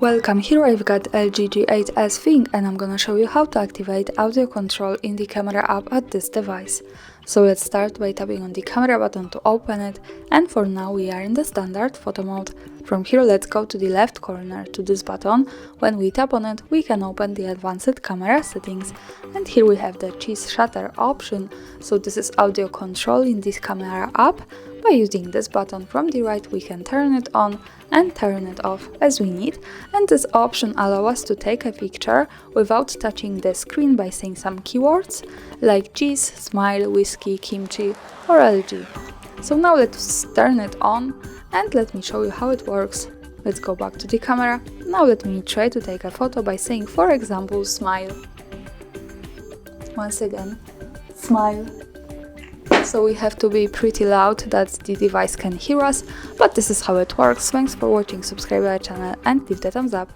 Welcome, here I've got LG G8s ThinQ and I'm gonna show you how to activate audio control in the camera app at this device. So let's start by tapping on the camera button to open it, and for now we are in the standard photo mode. From here let's go to the left corner to this button. When we tap on it we can open the advanced camera settings, and here we have the cheese shutter option. So this is audio control in this camera app. By using this button from the right we can turn it on and turn it off as we need, and this option allows us to take a picture without touching the screen by saying some keywords like cheese, smile, whiskey, kimchi or LG. So now let's turn it on and let me show you how it works. Let's go back to the camera. Now let me try to take a photo by saying, for example, smile. Once again, smile. So we have to be pretty loud that the device can hear us, but this is how it works. Thanks for watching, subscribe to our channel and leave the thumbs up.